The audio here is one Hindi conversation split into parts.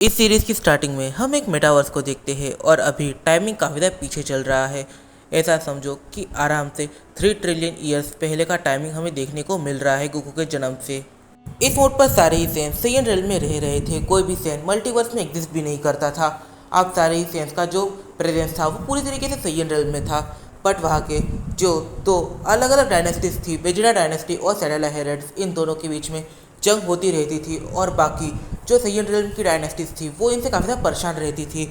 इस सीरीज की स्टार्टिंग में हम एक मेटावर्स को देखते हैं और अभी टाइमिंग काफ़ी ज़्यादा पीछे चल रहा है। ऐसा समझो कि आराम से 3 ट्रिलियन ईयर्स पहले का टाइमिंग हमें देखने को मिल रहा है गोकू के जन्म से। इस मोड पर सारे ही सेंस सेयन रेल में रह रहे थे, कोई भी सेंस मल्टीवर्स में एग्जिस्ट भी नहीं करता था। अब सारे ही सेंस का जो प्रेजेंस था वो पूरी तरीके से सेयन रेल में था। बट वहाँ के जो दो अलग अलग डायनेस्टीज थी, वेजिटा डायनेस्टी और सैडेला हेरेड्स, इन दोनों के बीच में जंग होती रहती थी और बाकी जो सेयन रेल की डायनेस्टीज थी वो इनसे काफ़ी ज़्यादा परेशान रहती थी।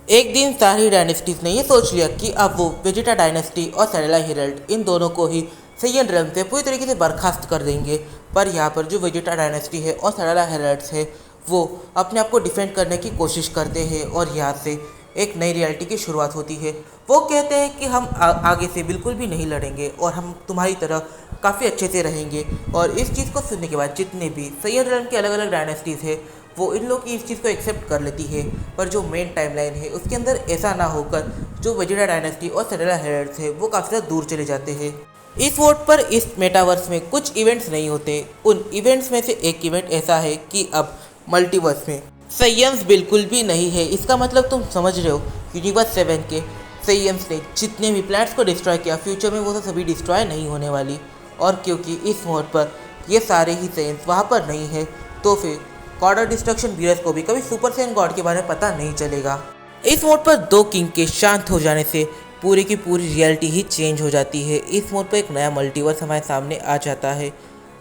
एक दिन सारी डायनेस्टीज ने ये सोच लिया कि अब वो वेजिटा डायनेस्टी और सैडेला हेरेल्ड इन दोनों को ही सेयन रेल से पूरी तरीके से बर्खास्त कर देंगे। पर यहाँ पर जो वेजिटा डायनेस्टी है और सैडेला हेरेल्ड्स है वो अपने आप को डिफेंड करने की कोशिश करते हैं और यहाँ से एक नई रियलिटी की शुरुआत होती है। वो कहते हैं कि हम आगे से बिल्कुल भी नहीं लड़ेंगे और हम तुम्हारी तरह काफ़ी अच्छे से रहेंगे। और इस चीज़ को सुनने के बाद जितने भी सेयन रेल के अलग अलग डायनेस्टीज़ है वो इन लोग की इस चीज़ को एक्सेप्ट कर लेती है। पर जो मेन टाइमलाइन है उसके अंदर ऐसा ना होकर जो वेजिटा डायनेस्टी और सैडेला हेरेल्ड्स है वो काफ़ी ज़्यादा दूर चले जाते हैं। इस वोट पर इस मेटावर्स में कुछ इवेंट्स नहीं होते। उन इवेंट्स में से एक इवेंट ऐसा है कि अब मल्टीवर्स में सेयन्स बिल्कुल भी नहीं है। इसका मतलब तुम समझ रहे हो, यूनिवर्स 7 के सेयन्स ने जितने भी प्लैनेट्स को डिस्ट्रॉय किया फ्यूचर में वो तो सभी डिस्ट्रॉय नहीं होने वाली। और क्योंकि इस मोड पर ये सारे ही सेयन्स वहाँ पर नहीं है तो फिर गॉड ऑफ डिस्ट्रक्शन बीरस को भी कभी सुपर सेयन गॉड के बारे में पता नहीं चलेगा। इस मोड पर दो किंग के शांत हो जाने से पूरी की पूरी रियलिटी ही चेंज हो जाती है। इस मोड पर एक नया मल्टीवर्स हमारे सामने आ जाता है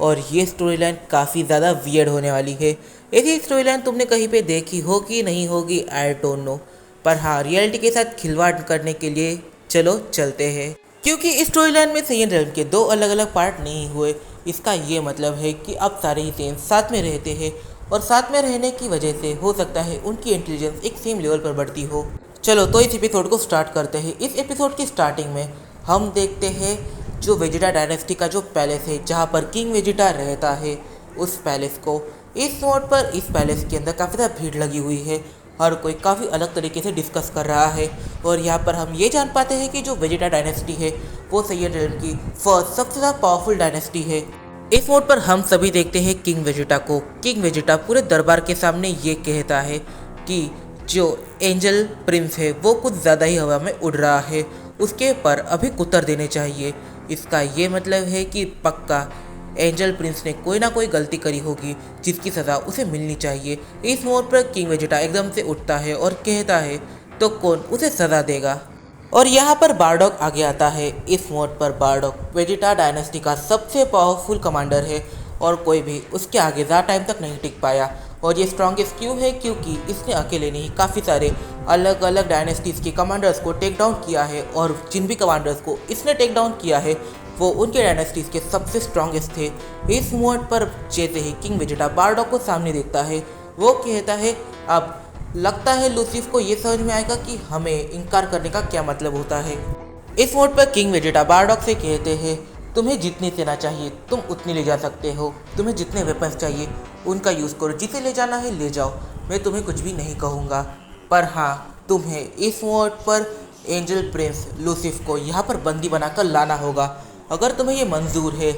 और ये स्टोरी लाइन काफ़ी ज़्यादा वियर्ड होने वाली है। ऐसी स्टोरी लाइन तुमने कहीं पे देखी होगी नहीं होगी, आई डोंट नो। पर हाँ, रियलिटी के साथ खिलवाड़ करने के लिए चलो चलते हैं। क्योंकि इस स्टोरी लाइन में सेयन रेल्म के दो अलग अलग पार्ट नहीं हुए, इसका ये मतलब है कि अब सारे ही सेयन्स साथ में रहते हैं और साथ में रहने की वजह से हो सकता है उनकी इंटेलिजेंस एक सेम लेवल पर बढ़ती हो। चलो तो इस एपिसोड को स्टार्ट करते हैं। इस एपिसोड की स्टार्टिंग में हम देखते हैं जो वेजिटा डायनेस्टी का जो पैलेस है जहाँ पर किंग वेजिटा रहता है, उस पैलेस को। इस मोड पर इस पैलेस के अंदर काफ़ी ज़्यादा भीड़ लगी हुई है, हर कोई काफ़ी अलग तरीके से डिस्कस कर रहा है। और यहाँ पर हम ये जान पाते हैं कि जो वेजिटा डायनेस्टी है वो सेयन रेल्म की फर्स्ट सबसे ज़्यादा पावरफुल डायनेस्टी है। इस मोड पर हम सभी देखते हैं किंग वेजिटा को। किंग वेजिटा पूरे दरबार के सामने ये कहता है कि जो एंजल प्रिंस है वो कुछ ज़्यादा ही हवा में उड़ रहा है, उसके पर अभी कुतर देने चाहिए। इसका ये मतलब है कि पक्का एंजल प्रिंस ने कोई ना कोई गलती करी होगी जिसकी सज़ा उसे मिलनी चाहिए। इस मोड पर किंग वेजिटा एकदम से उठता है और कहता है तो कौन उसे सज़ा देगा। और यहाँ पर बारडॉक आगे आता है। इस मोड पर बारडॉक वेजिटा डायनेस्टी का सबसे पावरफुल कमांडर है और कोई भी उसके आगे ज़्यादा टाइम तक नहीं टिक पाया। और ये स्ट्रॉन्गेस्ट क्यों है, क्योंकि इसने अकेले नहीं काफ़ी सारे अलग अलग डायनेस्टीज़ के कमांडर्स को टेक डाउन किया है और जिन भी कमांडर्स को इसने टेक डाउन किया है वो उनके डायनेस्टीज़ के सबसे स्ट्रॉन्गेस्ट थे। इस मोड पर जैसे ही किंग वेजिटा बारडॉक को सामने देखता है वो कहता है अब लगता है लूसीफ को ये समझ में आएगा कि हमें इनकार करने का क्या मतलब होता है। इस मोड पर किंग वेजिटा बारडॉक से कहते हैं तुम्हें जितनी सेना चाहिए तुम उतनी ले जा सकते हो, तुम्हें जितने वेपन्स चाहिए उनका यूज़ करो, जिसे ले जाना है ले जाओ, मैं तुम्हें कुछ भी नहीं कहूँगा। पर हाँ, तुम्हें इस मोड पर एंजल प्रिंस लूसीफ को यहाँ पर बंदी बनाकर लाना होगा। अगर तुम्हें ये मंजूर है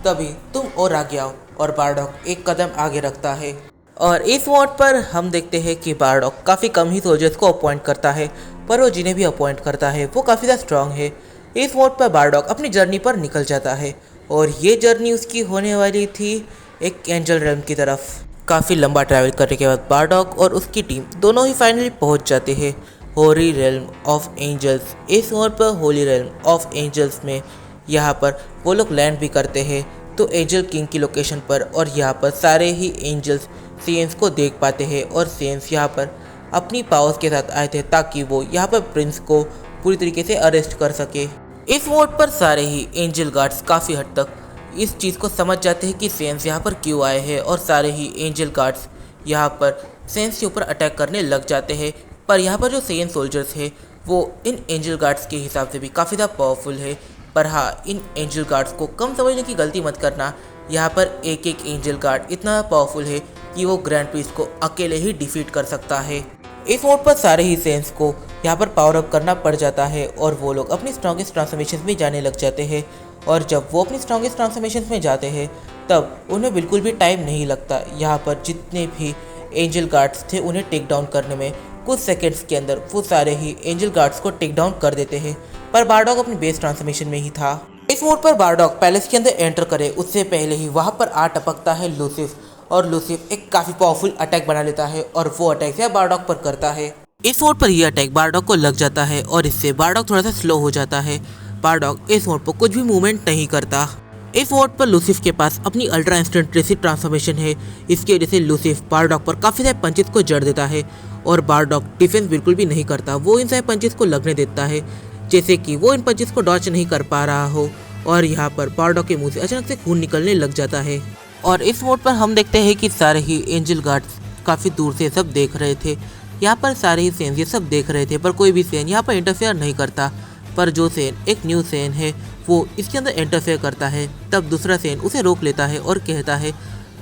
तभी तुम और आगे आओ। और बारडॉक एक कदम आगे रखता है। और इस मोड पर हम देखते हैं कि बारडॉक काफ़ी कम ही सोल्जर्स को अपॉइंट करता है, पर वो जिन्हें भी अपॉइंट करता है वो काफ़ी ज़्यादा स्ट्रांग है। इस मोड पर बारडॉक अपनी जर्नी पर निकल जाता है और ये जर्नी उसकी होने वाली थी एक एंजल रेल्म की तरफ। काफ़ी लंबा ट्रैवल करने के बाद बारडॉक और उसकी टीम दोनों ही फाइनली पहुंच जाते हैं होली रेल्म ऑफ एंजल्स। इस मोड पर होली रेल्म ऑफ एंजल्स में यहाँ पर वो लोग लैंड भी करते हैं तो एंजल किंग की लोकेशन पर। और यहाँ पर सारे ही एंजल्स सेयन्स को देख पाते हैं और सेयन्स यहाँ पर अपनी पावर्स के साथ आए थे ताकि वो यहाँ पर प्रिंस को पूरी तरीके से अरेस्ट कर सके। इस मोड पर सारे ही एंजल गार्ड्स काफ़ी हद तक इस चीज़ को समझ जाते हैं कि सेयन्स यहाँ पर क्यों आए हैं और सारे ही एंजल गार्ड्स यहाँ पर सेयन्स के ऊपर अटैक करने लग जाते हैं। पर यहाँ पर जो सेयन सोल्जर्स है वो इन एंजल गार्ड्स के हिसाब से भी काफ़ी ज़्यादा पावरफुल है। पर हाँ, इन एंजल गार्ड्स को कम समझने की गलती मत करना। यहाँ पर एक एक एंजल गार्ड इतना पावरफुल है कि वो ग्रैंड प्रीस्ट को अकेले ही डिफीट कर सकता है। इस मोड पर सारे ही सेंस को यहाँ पर पावर अप करना पड़ जाता है और वो लोग अपनी स्ट्रॉन्गेस्ट ट्रांसफॉर्मेशन में जाने लग जाते हैं। और जब वो अपनी स्ट्रॉन्गेस्ट ट्रांसफॉर्मेशन में जाते हैं तब उन्हें बिल्कुल भी टाइम नहीं लगता। यहाँ पर जितने भी एंजल गार्ड्स थे उन्हें टेक डाउन करने में। कुछ सेकंड्स के अंदर वो सारे ही एंजल गार्ड्स को टेक डाउन कर देते हैं, पर बारडॉग अपनी बेस ट्रांसफॉर्मेशन में ही था। इस मोड पर बारडॉग पैलेस के अंदर एंटर करे उससे पहले ही वहाँ पर आ टपकता है लूसिफ, और लूसिफ एक काफ़ी पावरफुल अटैक बना लेता है और वो अटैक से बारडॉग पर करता है। इस मोड पर यह अटैक बारडॉग को लग जाता है और इससे बारडॉग थोड़ा सा स्लो हो जाता है। बारडॉग इस मोड पर कुछ भी मूवमेंट नहीं करता। इस मोड पर लूसिफ के पास अपनी अल्ट्रा इंस्टेंट रेसिड ट्रांसफॉर्मेशन है। इसकी वजह से लूसिफ बारडॉग पर काफ़ी सारे पंचेस को जड़ देता है और बारडॉग डिफेंस बिल्कुल भी नहीं करता। वो इन सारे पंचेस को लगने देता है जैसे कि वो इन पंचेस को डॉच नहीं कर पा रहा हो, और यहाँ पर बारडॉग के मुंह से अचानक से खून निकलने लग जाता है। और इस मोड पर हम देखते हैं कि सारे ही एंजल गार्ड्स काफ़ी दूर से सब देख रहे थे। यहाँ पर सारे ही सेन ये सब देख रहे थे, पर कोई भी सेन यहाँ पर इंटरफेयर नहीं करता। पर जो सेन एक न्यू सेन है वो इसके अंदर इंटरफेयर करता है। तब दूसरा सेन उसे रोक लेता है और कहता है,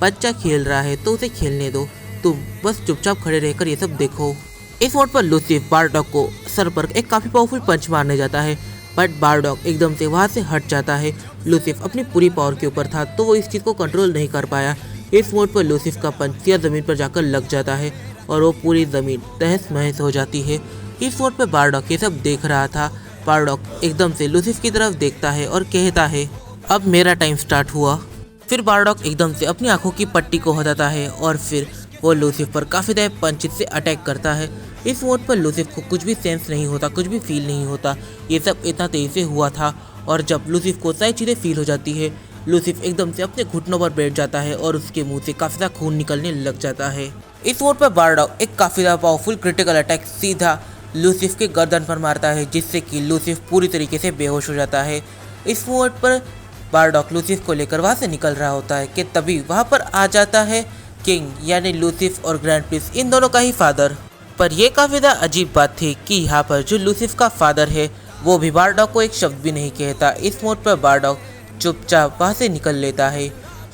बच्चा खेल रहा है तो उसे खेलने दो, तुम बस चुपचाप खड़े रहकर ये सब देखो। इस मोड पर लूसिफ बारडॉग को सर पर एक काफ़ी पावरफुल पंच मारने जाता है, बट बारडॉग एकदम से वहाँ से हट जाता है। लूसिफ अपनी पूरी पावर के ऊपर था तो वो इस चीज़ को कंट्रोल नहीं कर पाया। इस मोड पर लूसिफ का पंच सीधा ज़मीन पर जाकर लग जाता है और वो पूरी ज़मीन तहस महस हो जाती है। इस मोड पर बारडॉग ये सब देख रहा था। बारडॉग एकदम से लूसिफ की तरफ देखता है और कहता है, अब मेरा टाइम स्टार्ट हुआ। फिर बारडॉग एकदम से अपनी आंखों की पट्टी को हटाता है और फिर वो लूसिफ पर काफ़ी देर पंचित से अटैक करता है। इस मोड पर लूसिफ को कुछ भी सेंस नहीं होता, कुछ भी फील नहीं होता। ये सब इतना तेज़ी से हुआ था और जब लूसिफ को सारी चीज़ें फील हो जाती है, लूसिफ एकदम से अपने घुटनों पर बैठ जाता है और उसके मुंह से काफ़ी ज़्यादा खून निकलने लग जाता है। इस मोड पर बारडॉग एक काफ़ी ज़्यादा पावरफुल क्रिटिकल अटैक सीधा लूसिफ के गर्दन पर मारता है, जिससे कि लूसिफ पूरी तरीके से बेहोश हो जाता है। इस मोड पर बारडॉग लूसिफ को लेकर वहाँ से निकल रहा होता है कि तभी वहाँ पर आ जाता है किंग, यानी लूसिफ और ग्रैंड प्रिंस इन दोनों का ही फादर। पर यह काफ़ी ज़्यादा अजीब बात थी कि यहाँ पर जो लूसिफ का फादर है वो भी बारडॉग को एक शब्द भी नहीं कहता। इस मोड पर बारडॉग चुपचाप वहाँ से निकल लेता है।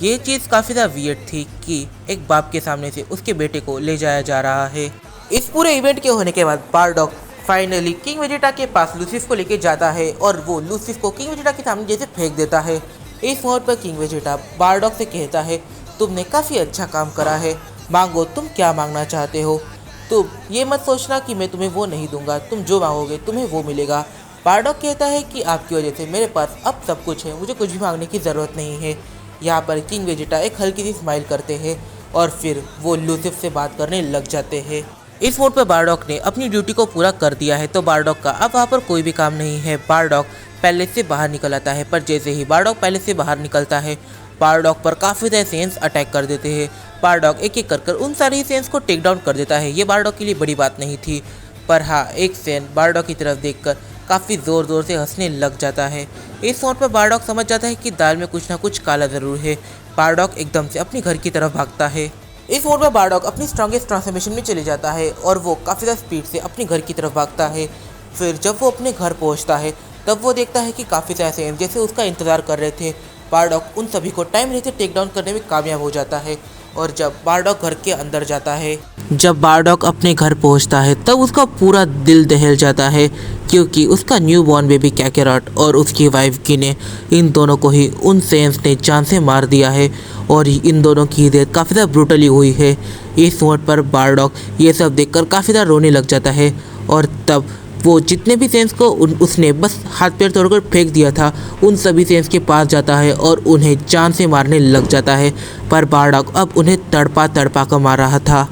ये चीज़ काफ़ी ज़्यादा वियर्ड थी कि एक बाप के सामने से उसके बेटे को ले जाया जा रहा है। इस पूरे इवेंट के होने के बाद बारडॉग फाइनली किंग वेजिटा के पास लूसिफ को लेके जाता है और वो लूसिफ को किंग वेजिटा के सामने जैसे फेंक देता है। इस मोड पर किंग वेजिटा बारडॉग से कहता है, तुमने काफ़ी अच्छा काम करा है, मांगो तुम क्या मांगना चाहते हो। तुम ये मत सोचना कि मैं तुम्हें वो नहीं दूंगा, तुम जो मांगोगे तुम्हें वो मिलेगा। बारडॉग कहता है कि आपकी वजह से मेरे पास अब सब कुछ है, मुझे कुछ भी मांगने की ज़रूरत नहीं है। यहाँ पर किंग वेजिटा एक हल्की सी स्माइल करते हैं और फिर वो लूसिफ से बात करने लग जाते हैं। इस मोड पर बारडॉग ने अपनी ड्यूटी को पूरा कर दिया है तो बारडॉग का अब वहाँ पर कोई भी काम नहीं है। बारडॉग पैलेस से बाहर निकल आता है, पर जैसे ही बारडॉग पैलेस से बाहर निकलता है, बारडॉग पर काफ़ी सारे सेंस अटैक कर देते हैं। बारडॉग एक एक कर उन सारी सेंस को टेक डाउन कर देता है। ये बारडॉग के लिए बड़ी बात नहीं थी, पर हाँ, एक सेन बारडॉग की तरफ देखकर काफ़ी ज़ोर ज़ोर से हंसने लग जाता है। इस मोड पर बारडॉग समझ जाता है कि दाल में कुछ ना कुछ काला ज़रूर है। बारडॉग एकदम से अपनी घर की तरफ भागता है। इस मोड में बारडॉग अपनी स्ट्रॉन्गेस्ट ट्रांसफॉर्मेशन में चले जाता है और वो काफ़ी ज़्यादा स्पीड से अपने घर की तरफ भागता है। फिर जब वो अपने घर पहुंचता है तब वो देखता है कि काफ़ी सारे सेन जैसे उसका इंतज़ार कर रहे थे। बारडॉग उन सभी को टाइम रहते टेक डाउन करने में कामयाब हो जाता है और जब बारडॉग घर के अंदर जाता है, जब बारडॉग अपने घर पहुंचता है तब उसका पूरा दिल दहल जाता है, क्योंकि उसका न्यू बॉर्न बेबी कैकेरॉट और उसकी वाइफ गिने, इन दोनों को ही उन सेंस ने जान से मार दिया है और इन दोनों की डेथ काफ़ी ज़्यादा ब्रूटली हुई है। इस मोड पर बारडॉग ये सब देखकर काफ़ी ज़्यादा रोने लग जाता है और तब वो जितने भी सेंस को उसने बस हाथ पैर तोड़कर फेंक दिया था उन सभी सेंस के पास जाता है और उन्हें जान से मारने लग जाता है। पर बारडॉग अब उन्हें तड़पा तड़पा कर मार रहा था।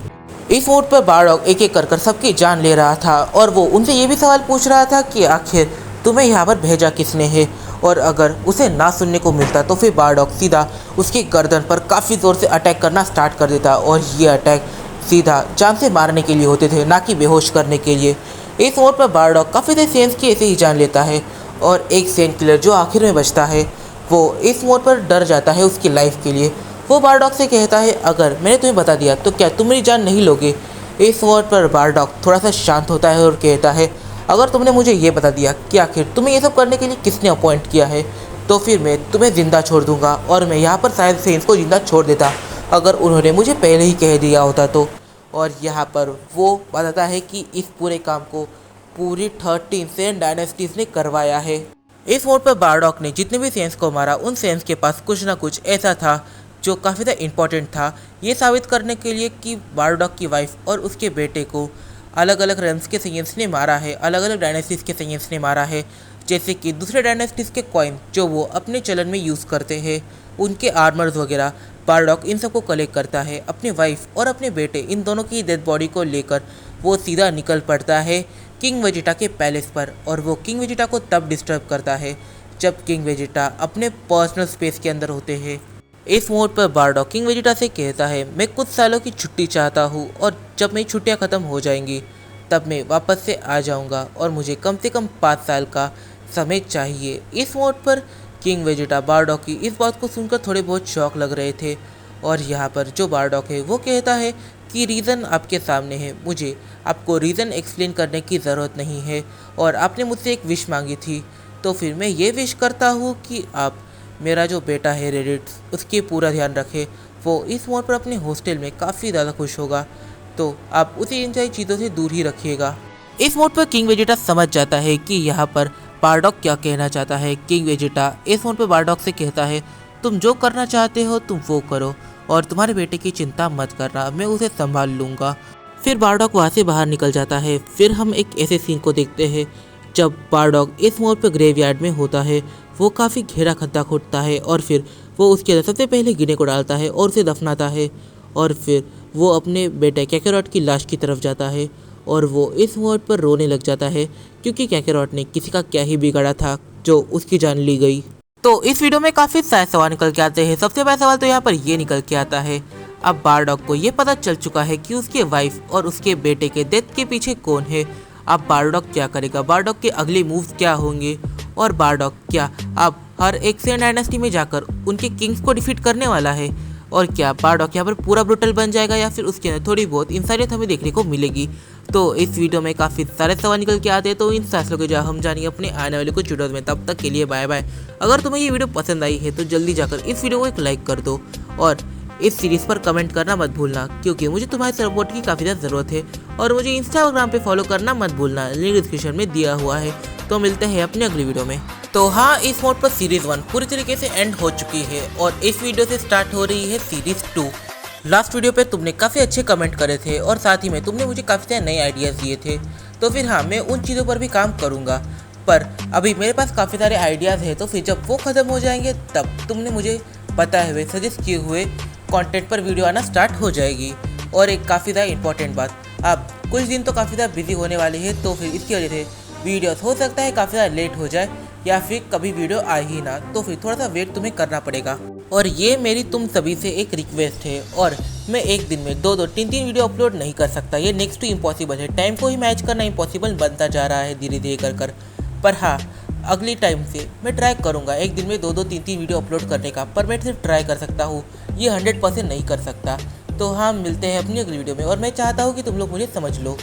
इस मोड पर बारडॉग एक एक कर सबकी जान ले रहा था और वो उनसे ये भी सवाल पूछ रहा था कि आखिर तुम्हें यहाँ पर भेजा किसने है, और अगर उसे ना सुनने को मिलता तो फिर बारडॉग सीधा उसकी गर्दन पर काफ़ी ज़ोर से अटैक करना स्टार्ट कर देता और ये अटैक सीधा जान से मारने के लिए होते थे, ना कि बेहोश करने के लिए। इस मोड पर बारडॉग काफ़ी देर सेंस की ऐसे ही जान लेता है और एक सेन किलर जो आखिर में बचता है वो इस मोड पर डर जाता है उसकी लाइफ के लिए। वो बारडॉग से कहता है, अगर मैंने तुम्हें बता दिया तो क्या तुम मेरी जान नहीं लोगे। इस मोड पर बारडॉग थोड़ा सा शांत होता है और कहता है, अगर तुमने मुझे ये बता दिया कि आखिर तुम्हें ये सब करने के लिए किसने अपॉइंट किया है तो फिर मैं तुम्हें ज़िंदा छोड़ दूंगा, और मैं यहाँ पर शायद सेंस को ज़िंदा छोड़ देता अगर उन्होंने मुझे पहले ही कह दिया होता तो। और यहाँ पर वो बताता है कि इस पूरे काम को पूरी 13 सेन डायनेस्टीज ने करवाया है। इस मोड पर बारडॉग ने जितने भी सेंस को मारा उन सेंस के पास कुछ ना कुछ ऐसा था जो काफ़ी ज़्यादा इम्पोर्टेंट था, ये साबित करने के लिए कि बारडॉग की वाइफ और उसके बेटे को अलग अलग रेल्म्स के साइंस ने मारा है, अलग अलग डायनेस्टीज़ के साइंस ने मारा है। जैसे कि दूसरे डायनेस्टीज़ के कॉइन जो वो अपने चलन में यूज़ करते हैं, उनके आर्मर्स वगैरह, बारडॉग इन सबको कलेक्ट करता है। अपने वाइफ और अपने बेटे इन दोनों की डेड बॉडी को लेकर वो सीधा निकल पड़ता है किंग वेजिटा के पैलेस पर, और वो किंग वेजिटा को तब डिस्टर्ब करता है जब किंग वेजिटा अपने पर्सनल स्पेस के अंदर होते हैं। इस मोड पर बारडॉग किंग वेजिटा से कहता है, मैं कुछ सालों की छुट्टी चाहता हूँ और जब मेरी छुट्टियाँ ख़त्म हो जाएंगी तब मैं वापस से आ जाऊँगा और मुझे कम से कम 5 साल का समय चाहिए। इस मोड पर किंग वेजिटा बारडॉग की इस बात को सुनकर थोड़े बहुत शौक लग रहे थे, और यहाँ पर जो बारडॉग है वो कहता है कि रीज़न आपके सामने है, मुझे आपको रीज़न एक्सप्लेन करने की ज़रूरत नहीं है, और आपने मुझसे एक विश मांगी थी, तो फिर मैं ये विश करता हूँ कि आप मेरा जो बेटा है रेडिट्स, उसके पूरा ध्यान रखें। वो इस मोड पर अपने हॉस्टल में काफ़ी ज़्यादा खुश होगा, तो आप उसे इन सारी चीज़ों से दूर ही रखिएगा। इस मोड पर किंग वेजिटा समझ जाता है कि यहाँ पर बारडॉग क्या कहना चाहता है। किंग वेजिटा इस मोड पर बारडॉग से कहता है, तुम जो करना चाहते हो तुम वो करो, और तुम्हारे बेटे की चिंता मत करना, मैं उसे संभाल लूँगा। फिर बारडॉग वहाँ से बाहर निकल जाता है। फिर हम एक ऐसे सीन को देखते हैं जब बारडॉग इस मोड पर ग्रेवयार्ड में होता है। वो काफ़ी गहरा खड्डा खोदता है और फिर वो उसके अंदर सबसे पहले गिने को डालता है और उसे दफनाता है, और फिर वो अपने बेटे कैकेरॉट की लाश की तरफ जाता है, और वो इस मोड पर रोने लग जाता है क्योंकि कैकेरॉट ने किसी का क्या ही बिगाड़ा था जो उसकी जान ली गई। तो इस वीडियो में काफ़ी सारे सवाल निकल के आते हैं। सबसे पहला सवाल तो यहाँ पर ये निकल के आता है, अब बारडॉग को ये पता चल चुका है कि उसके वाइफ और उसके बेटे के डेथ के पीछे कौन है। अब बारडॉग क्या करेगा, बारडॉग के अगले मूव्स क्या होंगे, और बारडॉग क्या अब हर एक से डायनेस्टी में जाकर उनके किंग्स को डिफीट करने वाला है, और क्या बारडॉग यहाँ पर पूरा ब्रूटल बन जाएगा या फिर उसके अंदर थोड़ी बहुत इंसानियत हमें देखने को मिलेगी। तो इस वीडियो में काफ़ी सारे सवाल निकल के आते हैं, तो इन फैसलों के जवाब हम जानेंगे अपने आने वाले कुछ वीडियोज़ में। तब तक के लिए बाय बाय। अगर तुम्हें ये वीडियो पसंद आई है तो जल्दी जाकर इस वीडियो को एक लाइक कर दो, और इस सीरीज़ पर कमेंट करना मत भूलना, क्योंकि मुझे तुम्हारे सपोर्ट की काफ़ी ज़्यादा ज़रूरत है। और मुझे इंस्टाग्राम पे फॉलो करना मत भूलना, लिंक डिस्क्रिप्शन में दिया हुआ है। तो मिलते हैं अपने अगली वीडियो में। तो हाँ, इस मोड पर सीरीज़ 1 पूरी तरीके से एंड हो चुकी है, और इस वीडियो से स्टार्ट हो रही है सीरीज़ 2। लास्ट वीडियो पे तुमने काफ़ी अच्छे कमेंट करे थे, और साथ ही में तुमने मुझे काफ़ी सारे नए आइडियाज़ दिए थे। तो फिर हाँ, मैं उन चीज़ों पर भी काम करूँगा, पर अभी मेरे पास काफ़ी सारे आइडियाज़ हैं। तो फिर जब वो ख़त्म हो जाएंगे तब तुमने मुझे बताए हुए सजेस्ट किए हुए कंटेंट पर वीडियो आना स्टार्ट हो जाएगी। और एक काफ़ी ज़्यादा इंपॉर्टेंट बात, अब कुछ दिन तो काफ़ी ज़्यादा बिजी होने वाली है, तो फिर इसकी वजह से वीडियोस हो सकता है काफ़ी ज़्यादा लेट हो जाए, या फिर कभी वीडियो आ ही ना, तो फिर थोड़ा सा वेट तुम्हें करना पड़ेगा। और ये मेरी तुम सभी से एक रिक्वेस्ट है, और मैं एक दिन में 2-2, 3-3 वीडियो अपलोड नहीं कर सकता, ये नेक्स्ट टू इम्पॉसिबल है। टाइम को ही मैच करना इम्पॉसिबल बनता जा रहा है धीरे धीरे कर। पर हाँ, अगली टाइम से मैं ट्राई करूँगा एक दिन में 2-2, 3-3 वीडियो अपलोड करने का, पर मैं सिर्फ ट्राई कर सकता हूँ, ये 100% नहीं कर सकता। तो हाँ, मिलते हैं अपनी अगली वीडियो में, और मैं चाहता हूँ कि तुम लोग मुझे समझ लो।